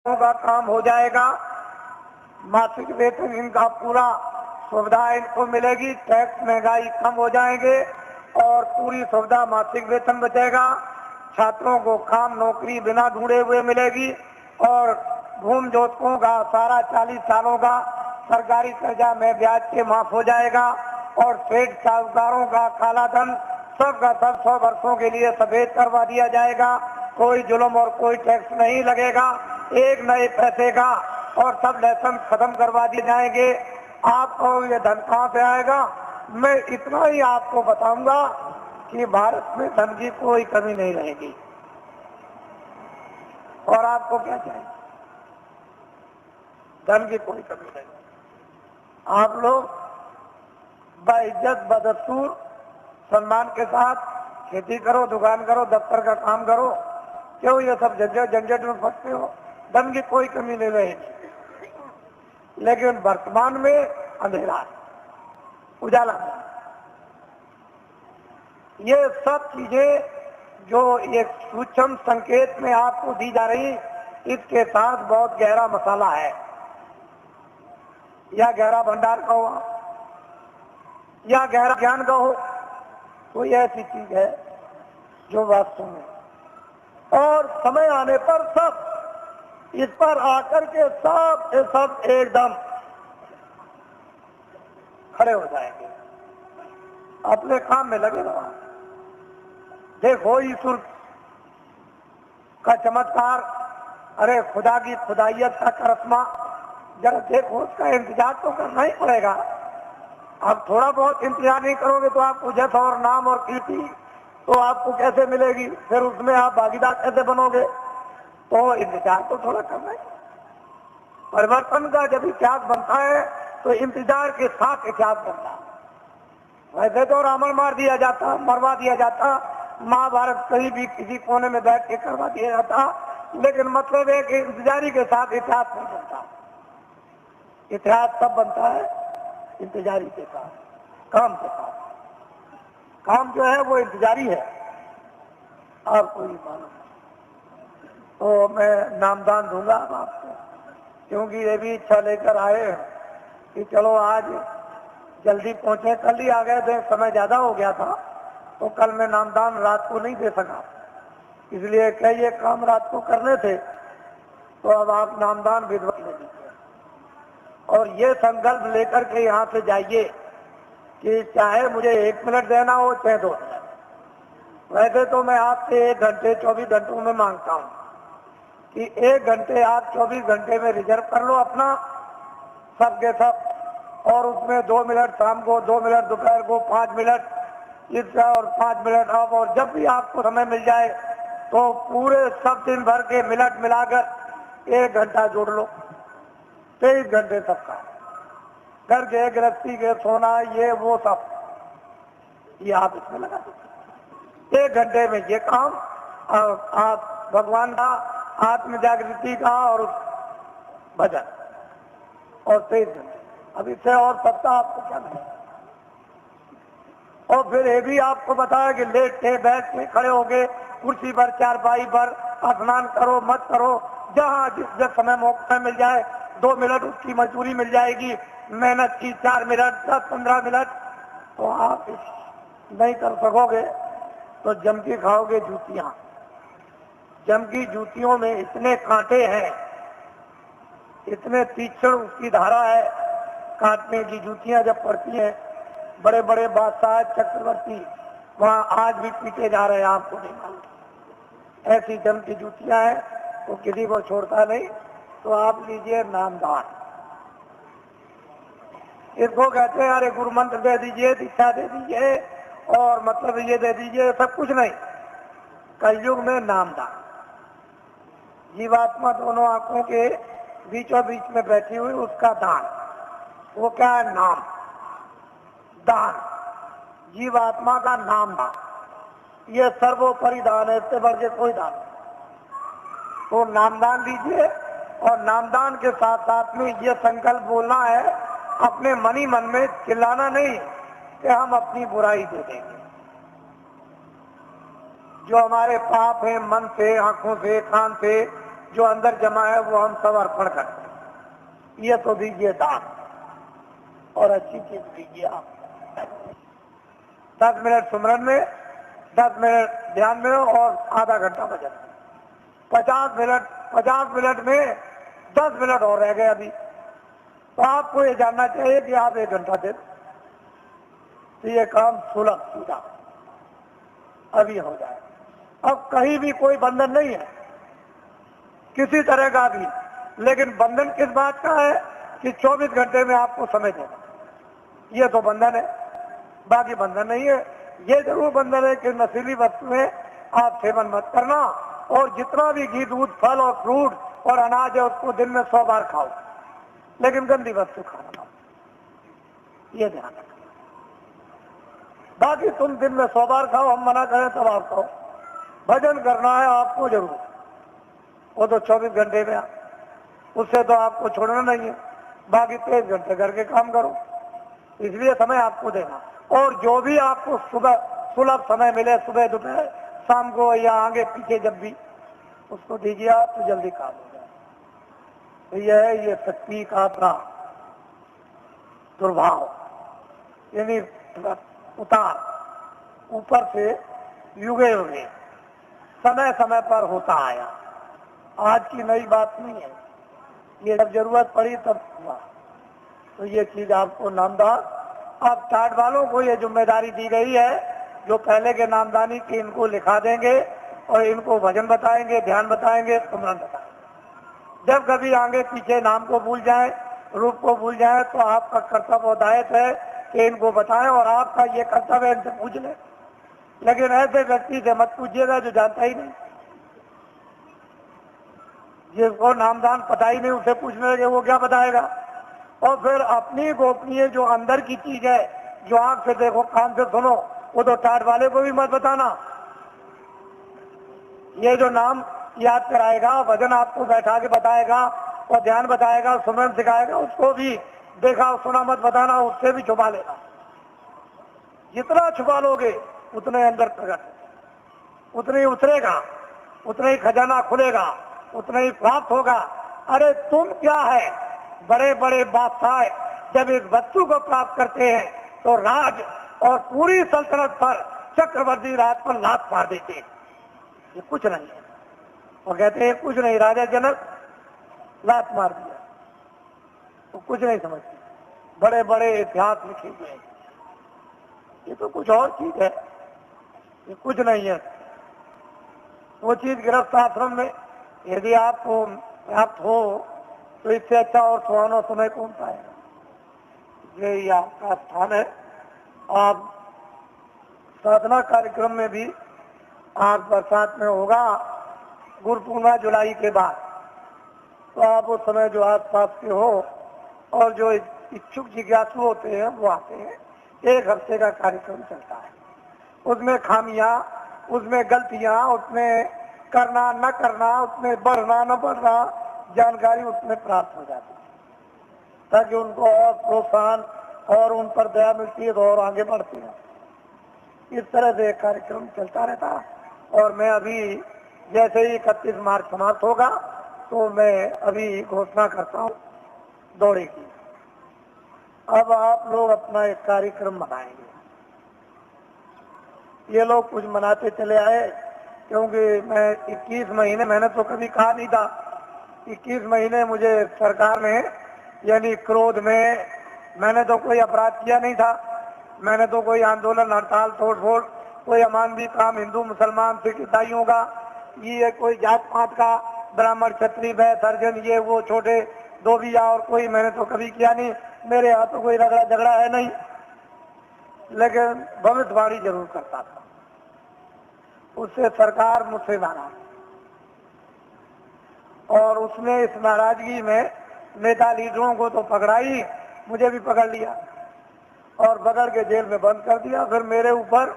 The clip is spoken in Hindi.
का काम हो जाएगा, मासिक वेतन इनका पूरा सुविधा इनको मिलेगी, टैक्स महंगाई कम हो जाएंगे और पूरी सुविधा मासिक वेतन बचेगा। छात्रों को काम नौकरी बिना ढूंढे हुए मिलेगी और भूमि जोतकों का सारा 40 सालों का सरकारी कर्जा में ब्याज के माफ हो जाएगा और सेठ साहूकारों का काला धन सब का सब 100 वर्षों के लिए सफेद करवा दिया जाएगा। कोई जुल्म और कोई टैक्स नहीं लगेगा, एक नए पैसे का, और सब लाइसेंस खत्म करवा दिए जाएंगे। आपको ये धन कहाँ से आएगा? मैं इतना ही आपको बताऊंगा कि भारत में धन की कोई कमी नहीं रहेगी। और आपको क्या चाहिए? धन की कोई कमी नहीं। आप लोग बाइज्जत बदस्तूर सम्मान के साथ खेती करो, दुकान करो, दफ्तर का काम करो। क्यों ये सब झंझट में फंसते हो? धन की कोई कमी नहीं रहेगी। लेकिन वर्तमान में अंधेरा, उजाला, ये सब चीजें जो एक सूक्ष्म संकेत में आपको दी जा रही, इसके साथ बहुत गहरा मसाला है, या गहरा भंडार का हो या गहरा ज्ञान का हो, कोई ऐसी चीज है जो वास्तव में, और समय आने पर सब इस पर आकर के सब एकदम खड़े हो जाएंगे, अपने काम में लगे रहो। देखो ईश्वर का चमत्कार, अरे खुदा की खुदाइयत का करिश्मा, जरा देखो, उसका इंतजार तो करना ही पड़ेगा। आप थोड़ा बहुत इंतजार नहीं करोगे तो आपको जस और नाम और कीर्ति तो आपको कैसे मिलेगी? फिर उसमें आप भागीदार कैसे बनोगे? तो इंतजार तो थोड़ा करना ही। परिवर्तन का जब इतिहास बनता है तो इंतजार के साथ इतिहास बनता है। वैसे तो रावण मार दिया जाता, मरवा दिया जाता, महाभारत कहीं भी किसी कोने में बैठ के करवा दिया जाता, लेकिन मतलब है कि इंतजारी के साथ इतिहास नहीं बनता। इतिहास तब बनता है इंतजारी के साथ, काम के साथ। काम जो है वो इंतजारी है, आपको ये मालूम है। तो मैं नामदान दूंगा अब आपको, क्योंकि ये भी इच्छा लेकर आए हैं कि चलो आज जल्दी पहुंचे। कल ही आ गए थे, समय ज्यादा हो गया था, तो कल मैं नामदान रात को नहीं दे सका, इसलिए कई ये काम रात को करने थे। तो अब आप नामदान विधवा ले लीजिए और ये संकल्प लेकर के यहाँ से जाइए कि चाहे मुझे 1 मिनट देना हो चाहे 2 मिनट। वैसे तो मैं आपसे 1 घंटे 24 घंटों में मांगता हूँ कि 1 घंटे आप 24 घंटे में रिजर्व कर लो अपना, सबके सब, और उसमें 2 मिनट शाम को, 2 मिनट दोपहर को, 5 मिनट इसका और 5 मिनट अब, और जब भी आपको समय मिल जाए तो पूरे सब दिन भर के मिनट मिलाकर 1 घंटा जोड़ लो। 23 घंटे सबका, घर के, गृहस्थी के, सोना, ये वो सब, ये आप इसमें लगा दीजिए। 1 घंटे में ये काम आप भगवान का, आत्म जागृति का और भजन, और 23 घंटे। अब इससे और सत्ता आपको क्या मिले? और फिर ये भी आपको बताया कि लेट के, बैठ के, खड़े हो गए, कुर्सी पर, चारपाई पर, स्नान करो मत करो, जहाँ जिस समय मौका मिल जाए 2 मिनट उसकी मजदूरी मिल जाएगी, मेहनत की 4 मिनट 10-15 मिनट। तो आप नहीं कर सकोगे तो जम के खाओगे जूतियां। जम की जूतियों में इतने कांटे हैं, इतने तीक्ष्ण उसकी धारा है, काटने की जूतियां जब पड़ती हैं, बड़े बड़े बादशाह चक्रवर्ती वहां आज भी पीटे जा रहे हैं, आपको नहीं मालूम। ऐसी जम की जूतियां हैं, तो किसी को छोड़ता नहीं। तो आप लीजिए नामदान, इसको कहते हैं अरे गुरु मंत्र दे दीजिए, दीक्षा दे दीजिए, और मतलब ये दे दीजिए, सब कुछ नहीं। कलयुग में नामदान, जीवात्मा दोनों आंखों के बीचों बीच में बैठी हुई, उसका दान, वो क्या है? नाम दान, जीवात्मा का नाम दान, ये सर्वोपरि दान है, इससे बढ़ के कोई दान। तो नामदान दीजिए, और नामदान के साथ साथ में ये संकल्प बोलना है अपने मनी मन में, चिल्लाना नहीं कि हम अपनी बुराई दे देंगे। जो हमारे पाप है, मन से, आंखों से, कान से, जो अंदर जमा है वो हम सब अर्पण करते हैं। ये तो दीजिए दान और अच्छी चीज दीजिए आप। 10 मिनट सुमरन में, 10 मिनट ध्यान में और आधा घंटा भजन में। 50 मिनट में 10 मिनट और रह गए अभी, तो आपको ये जानना चाहिए कि आप 1 घंटा दे, तो ये काम सुलभ सीधा अभी हो जाए। अब कहीं भी कोई बंधन नहीं है किसी तरह का भी, लेकिन बंधन किस बात का है कि 24 घंटे में आपको समय देना, ये तो बंधन है, बाकी बंधन नहीं है। ये जरूर बंधन है कि नशीली वस्तुएं आप सेवन मत करना, और जितना भी घी दूध फल और फ्रूट और अनाज है उसको दिन में 100 बार खाओ, लेकिन गंदी वस्तु खाना ना, ये ध्यान रखना। बाकी तुम दिन में 100 बार खाओ, हम मना करें तब आप खाओ। भजन करना है आपको जरूर, वो तो 24 घंटे में, उससे तो आपको छोड़ना नहीं है। बाकी 23 घंटे करके काम करो, इसलिए समय आपको देना। और जो भी आपको सुबह सुलभ समय मिले, सुबह दोपहर शाम को या आगे पीछे जब भी, उसको दीजिए आप, तो जल्दी काम हो जाए। तो यह है ये शक्ति का अपना दुर्भाव, यानी उतार ऊपर से युगे युगे समय समय पर होता आया, आज की नई बात नहीं है। ये जब जरूरत पड़ी तब हुआ। तो ये चीज आपको नामदान, अब टाट वालों को ये जिम्मेदारी दी गई है, जो पहले के नामदानी की इनको लिखा देंगे और इनको भजन बताएंगे, ध्यान बताएंगे, सुमरन बताएंगे। जब कभी आगे पीछे नाम को भूल जाए, रूप को भूल जाए, तो आपका कर्तव्य और दायित्व है कि इनको बताएं, और आपका ये कर्तव्य इनसे पूछ ले। लेकिन ऐसे व्यक्ति से मत पूछिएगा जो जानता ही नहीं, जिसको नामदान पता ही नहीं, उसे पूछने लगे वो क्या बताएगा। और फिर अपनी गोपनीय जो अंदर की चीज है, जो आंख से देखो कान से सुनो, वो तो टाट वाले को भी मत बताना। ये जो नाम याद कराएगा, भजन आपको बैठा के बताएगा और ध्यान बताएगा, सुमरन सिखाएगा, उसको भी देखा सुना मत बताना, उससे भी छुपा लेना। जितना छुपा लोगे उतने अंदर प्रकट, उतने ही उतरेगा, उतना ही खजाना खुलेगा, उतना ही प्राप्त होगा। अरे तुम क्या है, बड़े बड़े बादशाह जब एक वस्तु को प्राप्त करते हैं तो राज और पूरी सल्तनत पर, चक्रवर्ती राज पर लात मार देते हैं, ये कुछ नहीं है। और कहते हैं कुछ नहीं, राजा जनक लात मार दिया, तो कुछ नहीं समझते। बड़े बड़े इतिहास लिखे हुए हैं, ये तो कुछ और चीज है, ये कुछ नहीं है। वो चीज गृहस्थ आश्रम में यदि आपको प्राप्त हो तो इससे अच्छा और सुहाना समय कौन पाएगा। ये आपका स्थान है। आप साधना कार्यक्रम में भी आज बरसात में होगा, गुरु पूर्णिमा जुलाई के बाद, तो आप उस समय जो आस पास के हो और जो इच्छुक जिज्ञासु होते हैं वो आते हैं। 1 हफ्ते का कार्यक्रम चलता है, उसमें खामियां, उसमें गलतियां, उसमें करना न करना, उसमें बढ़ना न बढ़ना, जानकारी उसमें प्राप्त हो जाती है, ताकि उनको और प्रोत्साहन और उन पर दया मिलती है तो और आगे बढ़ती है। इस तरह से कार्यक्रम चलता रहता है। और मैं अभी जैसे ही 31 मार्च समाप्त होगा तो मैं अभी घोषणा करता हूँ दौड़े की। अब आप लोग अपना एक कार्यक्रम मनाएंगे। ये लोग कुछ मनाते चले आए, क्योंकि मैं 21 महीने, मैंने तो कभी कहा नहीं था, 21 महीने मुझे सरकार ने, यानी क्रोध में, मैंने तो कोई अपराध किया नहीं था, मैंने तो कोई आंदोलन हड़ताल तोड़ फोड़, कोई अमानवीय काम हिंदू मुसलमान सिख ईसाइयों का, ये कोई जात पात का, ब्राह्मण क्षत्रिय वैश्य हरिजन ये वो छोटे धोबिया और कोई मैंने तो कभी किया नहीं। मेरे यहाँ तो कोई रगड़ा झगड़ा है नहीं, लेकिन भविष्यवाणी जरूर करता था। उससे सरकार मुझसे नाराज, और उसने इस नाराजगी में नेता लीडरों को तो पकड़ा ही, मुझे भी पकड़ लिया और पकड़ के जेल में बंद कर दिया। फिर मेरे ऊपर